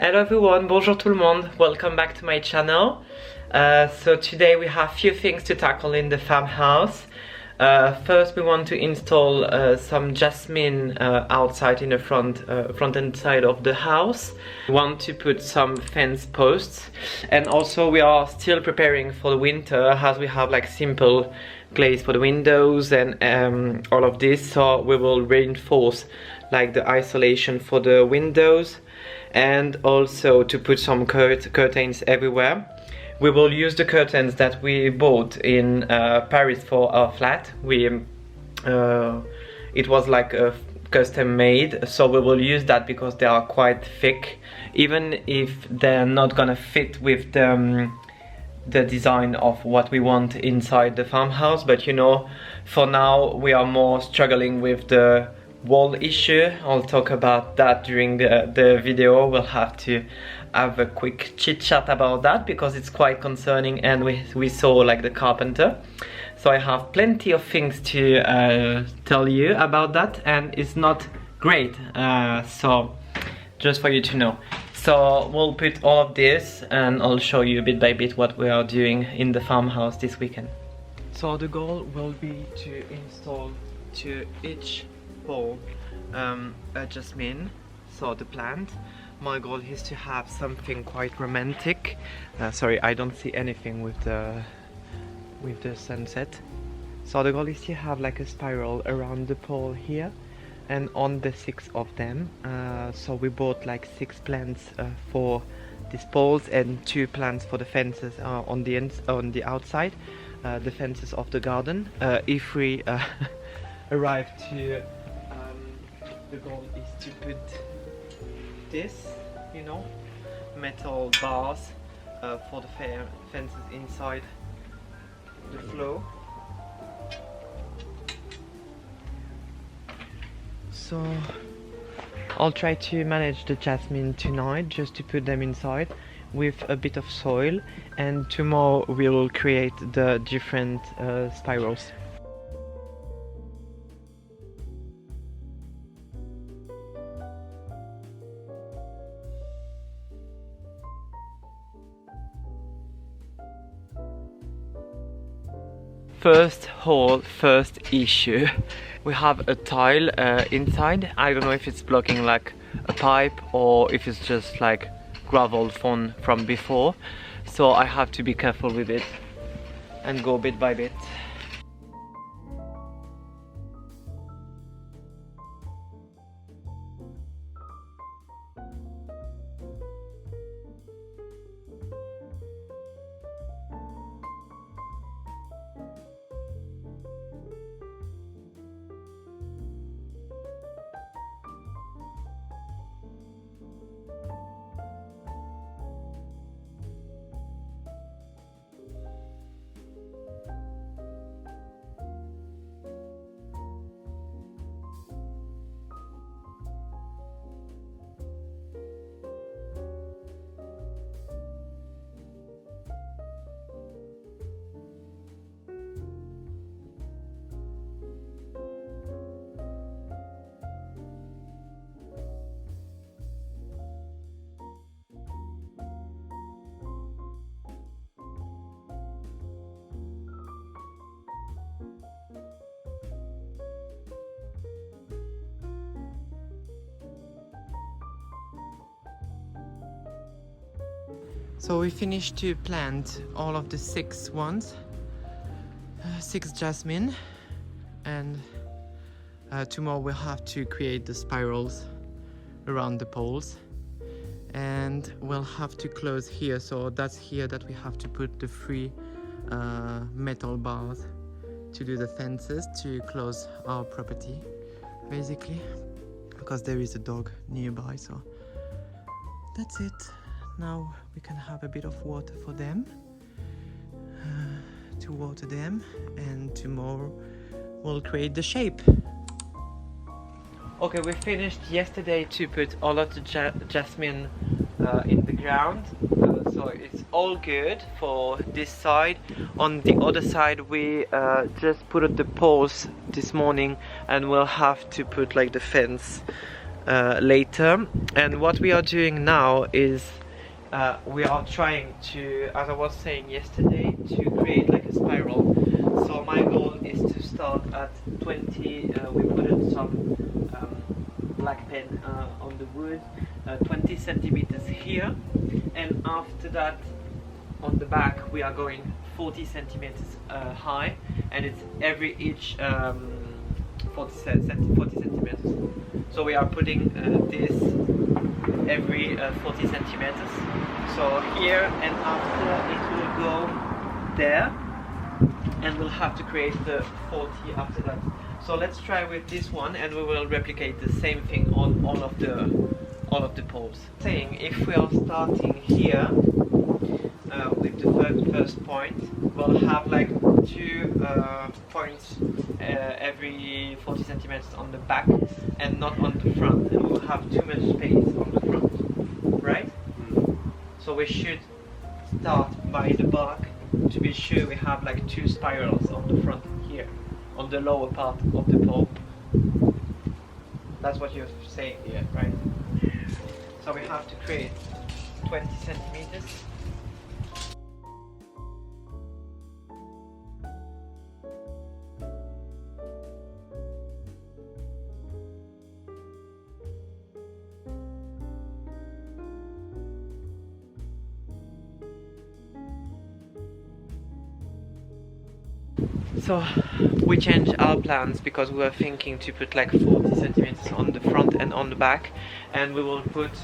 Hello everyone, bonjour tout le monde, welcome back to my channel. So today we have few things to tackle in the farmhouse. First we want to install some jasmine outside in the front end side of the house. We want to put some fence posts, and also we are still preparing for the winter as we have like simple glaze for the windows and all of this, so we will reinforce like the isolation for the windows and also to put some curtains everywhere. We will use the curtains that we bought in Paris for our flat. It was like a custom made, so we will use that because they are quite thick, even if they're not gonna fit with the design of what we want inside the farmhouse. But you know, for now we are more struggling with the wall issue. I'll talk about that during the video. We'll have to have a quick chit chat about that because it's quite concerning, and we saw like the carpenter. So I have plenty of things to tell you about that, and it's not great, so just for you to know. So we'll put all of this and I'll show you bit by bit what we are doing in the farmhouse this weekend. So the goal will be to install to each pole a jasmine, so the plant. My goal is to have something quite romantic. Sorry, I don't see anything with the sunset. So the goal is to have like a spiral around the pole here and on the 6 of them. So we bought like 6 plants for these poles and 2 plants for the fences on the outside, the fences of the garden. If we arrive to the goal is to put this, you know, metal bars for the fences inside the flow. So I'll try to manage the jasmine tonight, just to put them inside with a bit of soil, and tomorrow we will create the different spirals. First issue. We have a tile inside. I don't know if it's blocking like a pipe or if it's just like gravel from before. So I have to be careful with it and go bit by bit. So we finished to plant all of the 6 ones, 6 jasmine, and tomorrow we'll have to create the spirals around the poles, and we'll have to close here. So that's here that we have to put the 3 metal bars to do the fences to close our property, basically, because there is a dog nearby. So that's it. Now we can have a bit of water for them, to water them, and tomorrow we'll create the shape. Okay, we finished yesterday to put all of the jasmine in the ground, so it's all good for this side. On the other side we just put the poles this morning, and we'll have to put like the fence later. And what we are doing now is we are trying to, as I was saying yesterday, to create like a spiral. So my goal is to start at 20, we put in some black pen on the wood, 20 centimeters here, and after that on the back we are going 40 centimeters high, and it's every each 40 centimeters. So we are putting this every 40 centimeters. So here, and after it will go there, and we'll have to create the 40 after that. So let's try with this one, and we will replicate the same thing on all of the poles. Saying if we are starting here with the first point, we'll have like 2 points every 40 centimeters on the back and not on the front, and we'll have too much space on the front, right? So we should start by the back to be sure we have like 2 spirals on the front here, on the lower part of the pole. That's what you're saying here, right? So we have to create 20 centimeters. So we changed our plans because we were thinking to put like 40 centimeters on the front and on the back, and we will put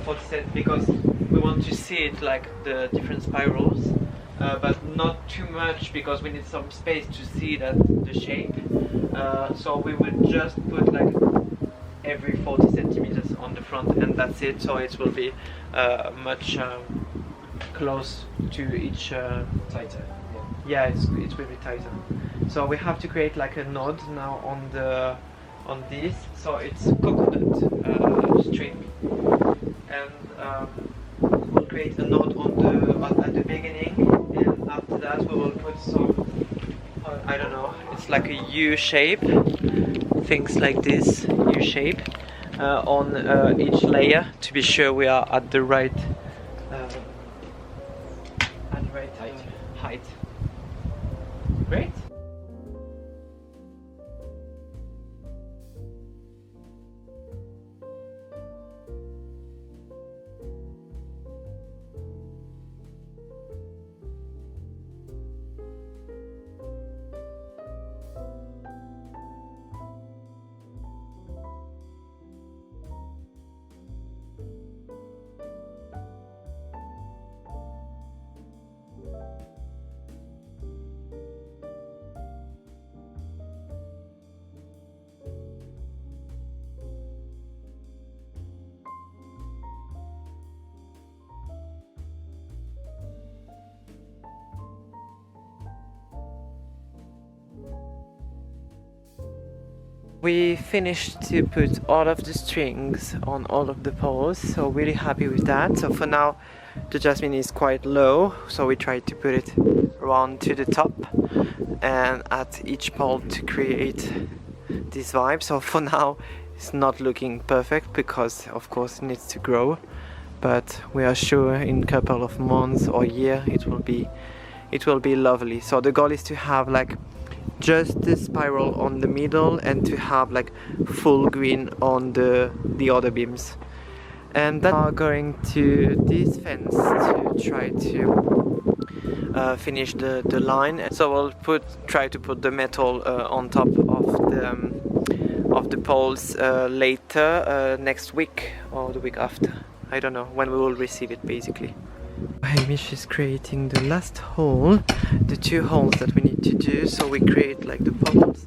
40 centimeters because we want to see it like the different spirals, but not too much because we need some space to see that the shape. So we will just put like every 40 centimeters on the front, and that's it. So it will be much close to each Tighter. yeah, it will be tighter. So we have to create like a node now on this. So it's coconut string, and we'll create a node at the beginning, and after that we will put some I don't know. It's like a U shape, things like this U shape on each layer to be sure we are at the right height. Great. We finished to put all of the strings on all of the poles, so really happy with that. So for now the jasmine is quite low, so we tried to put it around to the top and at each pole to create this vibe. So for now it's not looking perfect because of course it needs to grow, but we are sure in a couple of months or year it will be lovely. So the goal is to have like just the spiral on the middle and to have like full green on the other beams. And then we are going to this fence to try to finish the line. So we'll try to put the metal on top of the poles later, next week or the week after. I don't know when we will receive it basically. Hamish is creating the last hole, the 2 holes that we need to do. So we create like the poles,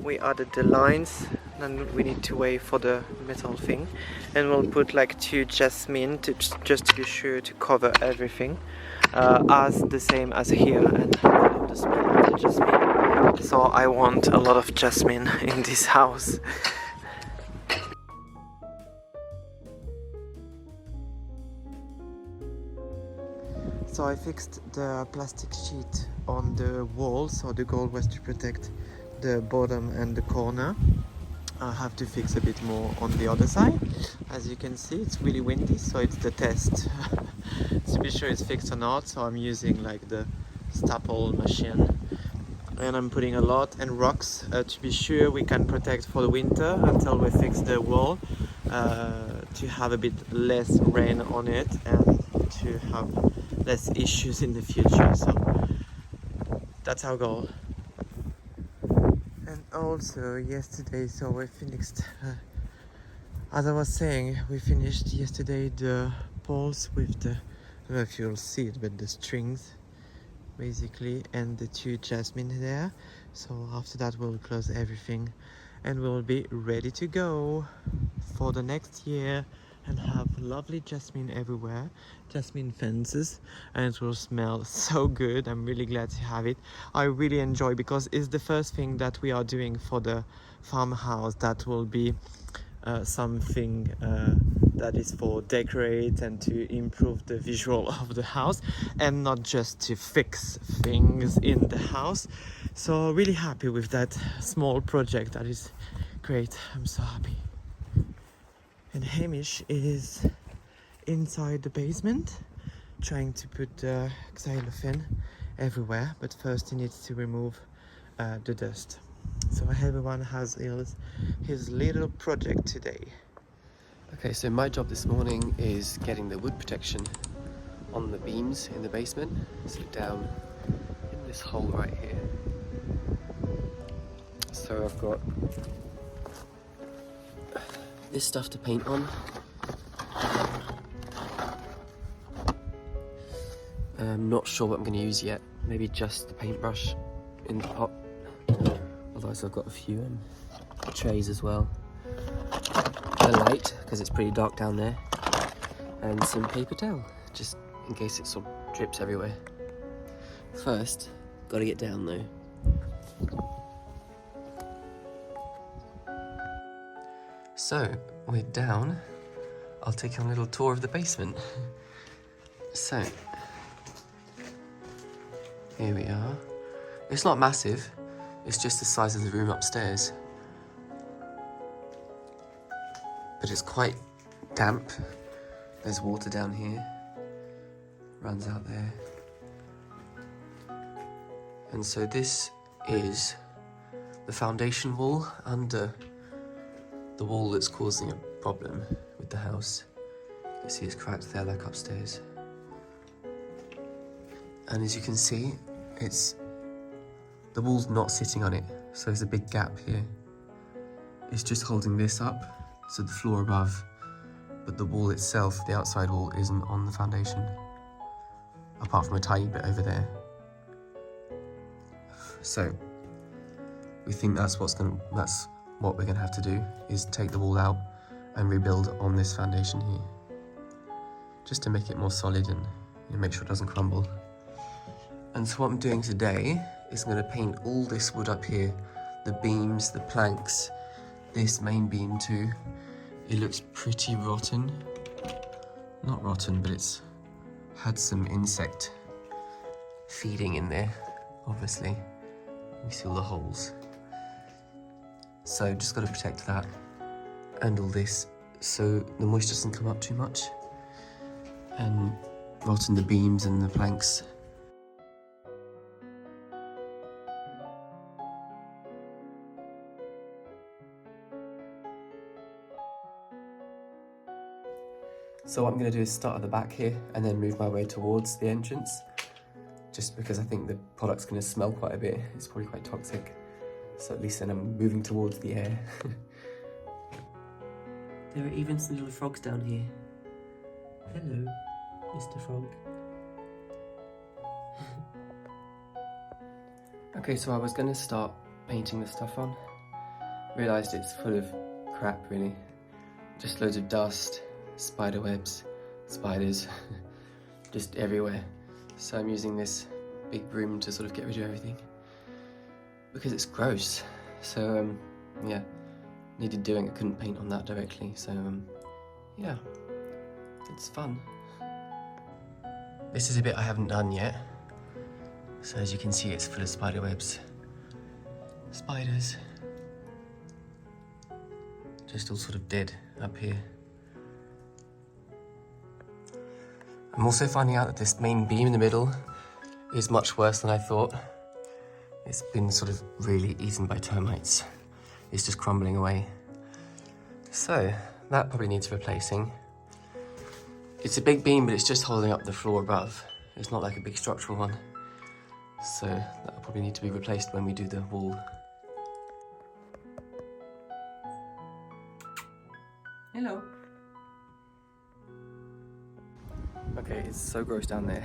we added the lines, and we need to wait for the metal thing, and we'll put like 2 jasmine just to be sure to cover everything, as the same as here, and I love the smell of the jasmine, so I want a lot of jasmine in this house. So I fixed the plastic sheet on the wall, so the goal was to protect the bottom and the corner. I have to fix a bit more on the other side. As you can see, it's really windy, so it's the test to be sure it's fixed or not. So I'm using like the staple machine, and I'm putting a lot and rocks to be sure we can protect for the winter until we fix the wall, to have a bit less rain on it and to have less issues in the future. So that's our goal. And also yesterday, so we finished, as I was saying, we finished yesterday the poles with the, I don't know if you'll see it, but the strings basically, and the two Jasmine there. So after that we'll close everything and we'll be ready to go for the next year and have lovely jasmine everywhere, jasmine fences, and it will smell so good. I'm really glad to have it. I really enjoy, because it's the first thing that we are doing for the farmhouse that will be something that is for decorate and to improve the visual of the house, and not just to fix things in the house. So really happy with that small project. That is great. I'm so happy. And Hamish is inside the basement trying to put the xylophone everywhere, but first he needs to remove the dust. So everyone has his little project today. Okay, so my job this morning is getting the wood protection on the beams in the basement, so down in this hole right here. So I've got this stuff to paint on. I'm not sure what I'm going to use yet, maybe just the paintbrush in the pot. Otherwise I've got a few trays as well. A light, because it's pretty dark down there, and some paper towel, just in case it sort of drips everywhere. First, got to get down though. So, we're down. I'll take you on a little tour of the basement. So, here we are. It's not massive, it's just the size of the room upstairs. But it's quite damp. There's water down here, runs out there. And so this is the foundation wall under the wall that's causing a problem with the house. You can see it's cracked there like upstairs. And as you can see, the wall's not sitting on it, so there's a big gap here. It's just holding this up, so the floor above, but the wall itself, the outside wall, isn't on the foundation, apart from a tiny bit over there. So we think that's what we're gonna have to do, is take the wall out and rebuild on this foundation here, just to make it more solid and make sure it doesn't crumble. And so what I'm doing today is I'm gonna paint all this wood up here, the beams, the planks, this main beam too. It looks pretty rotten. Not rotten, but it's had some insect feeding in there, obviously. You see all the holes. So just got to protect that and all this so the moisture doesn't come up too much and rot in the beams and the planks. So what I'm going to do is start at the back here and then move my way towards the entrance, just because I think the product's going to smell quite a bit. It's probably quite toxic, so at least then I'm moving towards the air. There are even some little frogs down here. Hello, Mr. Frog. Okay, so I was going to start painting the stuff on. Realised it's full of crap, really. Just loads of dust, spider webs, spiders, just everywhere. So I'm using this big broom to sort of get rid of everything, because it's gross. So yeah, needed doing. I couldn't paint on that directly, so yeah, it's fun. This is a bit I haven't done yet. So as you can see, it's full of spider webs, spiders. just all sort of dead up here. I'm also finding out that this main beam in the middle is much worse than I thought. It's been sort of really eaten by termites. It's just crumbling away. So that probably needs replacing. It's a big beam, but it's just holding up the floor above. It's not like a big structural one. So that'll probably need to be replaced when we do the wall. Hello. Okay, it's so gross down there.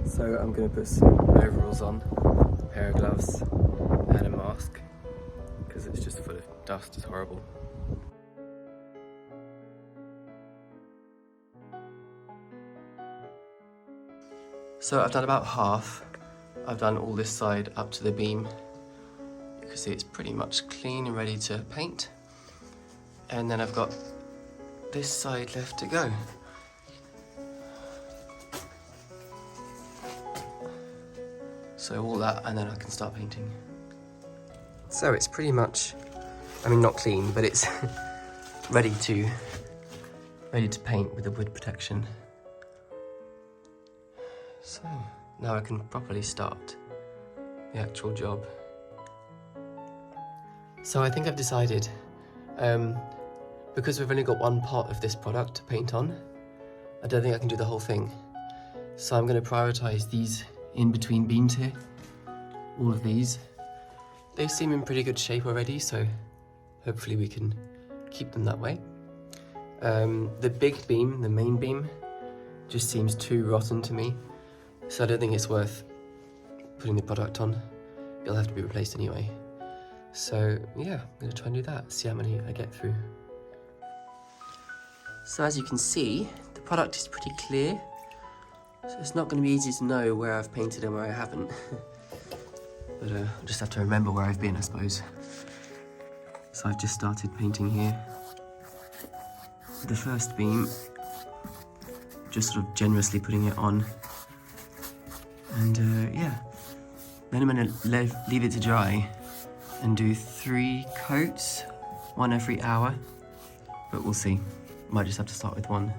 So I'm gonna put some overalls on, a pair of gloves, and a mask, because it's just full of dust. It's horrible. So I've done about half. I've done all this side up to the beam. You can see it's pretty much clean and ready to paint. And then I've got this side left to go. So all that, and then I can start painting. So it's pretty much, I mean, not clean, but it's ready to paint with the wood protection. So now I can properly start the actual job. So I think I've decided, because we've only got one part of this product to paint on, I don't think I can do the whole thing. So I'm going to prioritize these in between beams here, all of these. They seem in pretty good shape already, so hopefully we can keep them that way. The big beam, the main beam, just seems too rotten to me, so I don't think it's worth putting the product on. It'll have to be replaced anyway. So yeah, I'm going to try and do that, see how many I get through. So as you can see, the product is pretty clear. So it's not going to be easy to know where I've painted and where I haven't. But I'll just have to remember where I've been, I suppose. So I've just started painting here. The first beam, just sort of generously putting it on. And yeah, then I'm going to leave it to dry and do 3 coats, 1 every hour. But we'll see. Might just have to start with 1.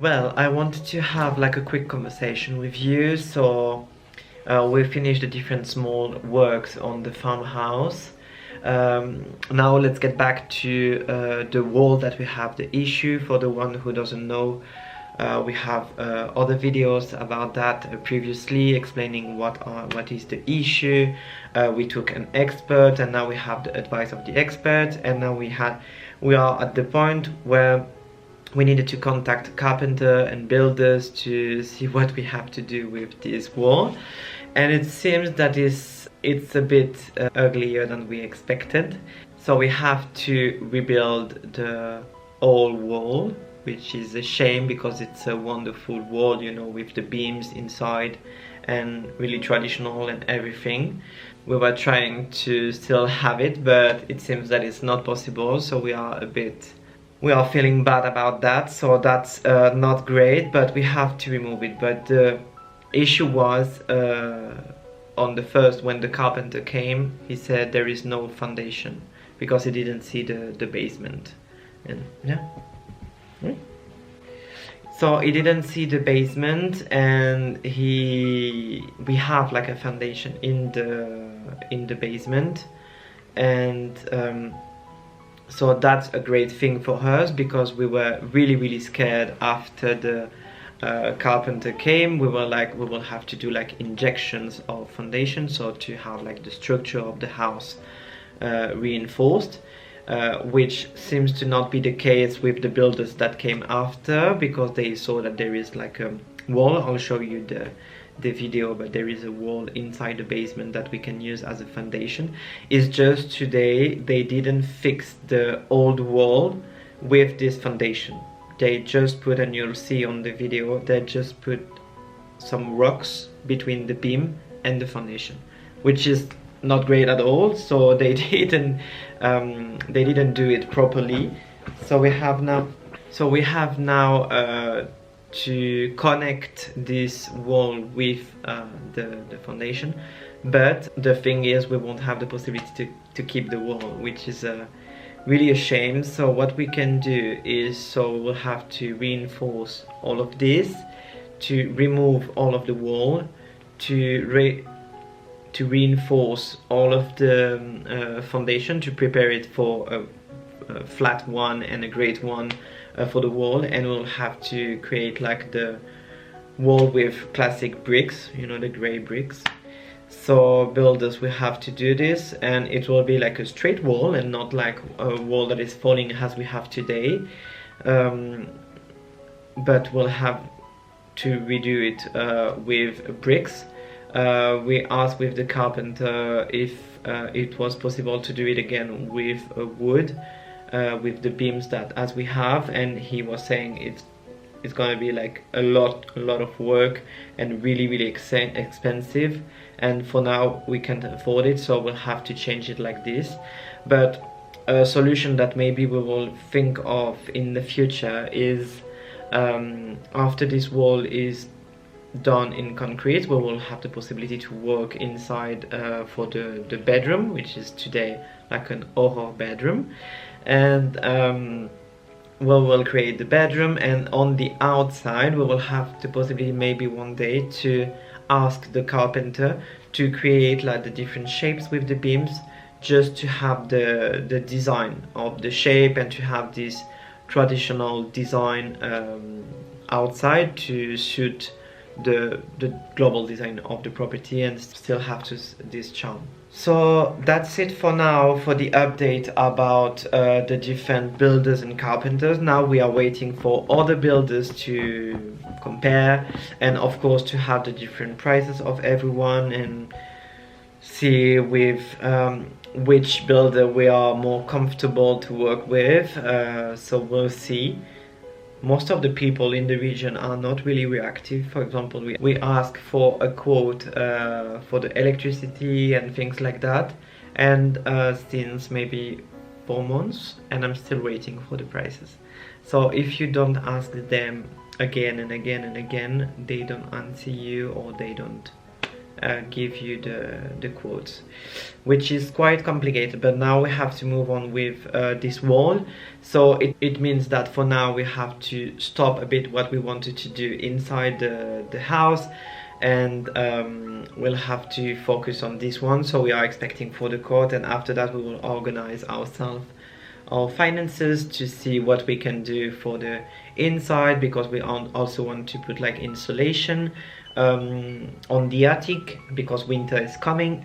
Well, I wanted to have like a quick conversation with you. So we finished the different small works on the farmhouse. Now let's get back to the wall that we have the issue. For the one who doesn't know, we have other videos about that previously, explaining what is the issue. We took an expert, and now we have the advice of the expert, and now we are at the point where we needed to contact carpenter and builders to see what we have to do with this wall. And it seems that it's a bit uglier than we expected. So we have to rebuild the whole wall, which is a shame because it's a wonderful wall, you know, with the beams inside and really traditional and everything. We were trying to still have it, but it seems that it's not possible, so we are feeling bad about that. So that's not great, but we have to remove it. But the issue was on the first, when the carpenter came, he said there is no foundation because he didn't see the basement. And yeah. So he didn't see the basement, and we have like a foundation in the basement, and so that's a great thing for us, because we were really scared after the carpenter came. We were like, we will have to do like injections of foundation, so to have like the structure of the house reinforced. Which seems to not be the case with the builders that came after, because they saw that there is like a wall. I'll show you the video, but there is a wall inside the basement that we can use as a foundation. It's just today they didn't fix the old wall with this foundation. They just put, and you'll see on the video, they just put some rocks between the beam and the foundation, which is not great at all. So they didn't do it properly. So we have now to connect this wall with the foundation, but the thing is we won't have the possibility to keep the wall, which is really a shame. So what we can do is, we'll have to reinforce all of this, to remove all of the wall, to reinforce all of the foundation, to prepare it for a flat one and a great one for the wall, and we'll have to create like the wall with classic bricks, you know, the gray bricks. So builders will have to do this, and it will be like a straight wall and not like a wall that is falling as we have today, but we'll have to redo it with bricks. We asked with the carpenter if it was possible to do it again with wood, with the beams that as we have, and he was saying it's gonna be like a lot of work and really expensive, and for now we can't afford it, so we'll have to change it like this. But a solution that maybe we will think of in the future is, after this wall is done in concrete, we will have the possibility to work inside for the bedroom, which is today like an horror bedroom, and we will create the bedroom, and on the outside we will have the possibility maybe one day to ask the carpenter to create like the different shapes with the beams, just to have the design of the shape and to have this traditional design outside to suit the global design of the property and still have this charm. So that's it for now for the update about the different builders and carpenters. Now we are waiting for other builders to compare, and of course to have the different prices of everyone and see with which builder we are more comfortable to work with. So we'll see. Most of the people in the region are not really reactive. For example, we asked for a quote for the electricity and things like that, and since maybe 4 months, and I'm still waiting for the prices. So if you don't ask them again and again and again, they don't answer you, or they don't give you the quotes, which is quite complicated. But now we have to move on with this wall, so it means that for now we have to stop a bit what we wanted to do inside the house, and we'll have to focus on this one. So we are expecting for the court, and after that we will organize ourselves, our finances, to see what we can do for the inside, because we also want to put like insulation on the attic, because winter is coming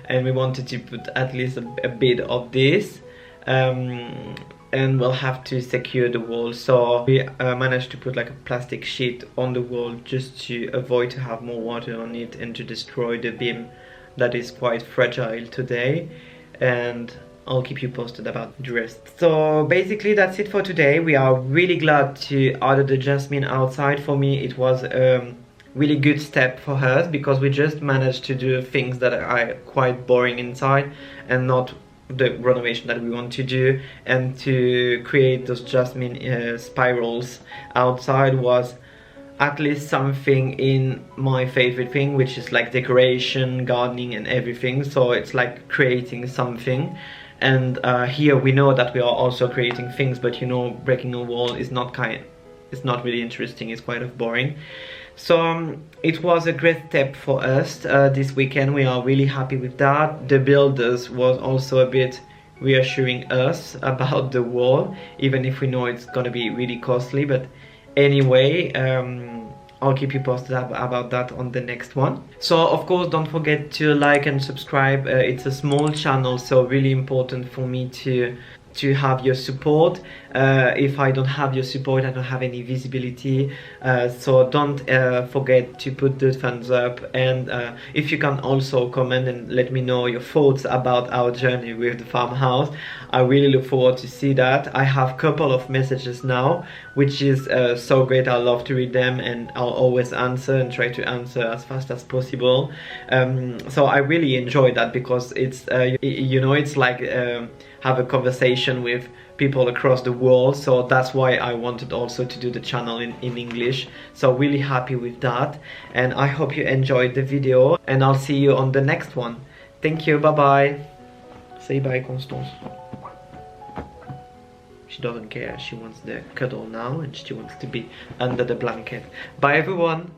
and we wanted to put at least a bit of this, and we'll have to secure the wall. So we managed to put like a plastic sheet on the wall just to avoid to have more water on it and to destroy the beam that is quite fragile today, and I'll keep you posted about the rest. So basically that's it for today. We are really glad to order the Jasmine outside. For me it was really good step for us, because we just managed to do things that are quite boring inside and not the renovation that we want to do, and to create those Jasmine spirals outside was at least something in my favorite thing, which is like decoration, gardening and everything. So it's like creating something, and here we know that we are also creating things, but you know, breaking a wall is not really interesting, it's quite boring. So it was a great step for us this weekend. We are really happy with that. The builders was also a bit reassuring us about the wall, even if we know it's gonna be really costly. But anyway, I'll keep you posted about that on the next one. So of course don't forget to like and subscribe. It's a small channel, so really important for me to to have your support. If I don't have your support, I don't have any visibility, so don't forget to put the thumbs up, and if you can also comment and let me know your thoughts about our journey with the farmhouse. I really look forward to see that. I have a couple of messages now, which is so great. I love to read them, and I'll always answer and try to answer as fast as possible. So I really enjoy that, because it's you know, it's like have a conversation with people across the world. So that's why I wanted also to do the channel in English. So really happy with that, and I hope you enjoyed the video, and I'll see you on the next one. Thank you, bye bye. Say bye, Constance. She doesn't care, she wants the cuddle now, and she wants to be under the blanket. Bye everyone.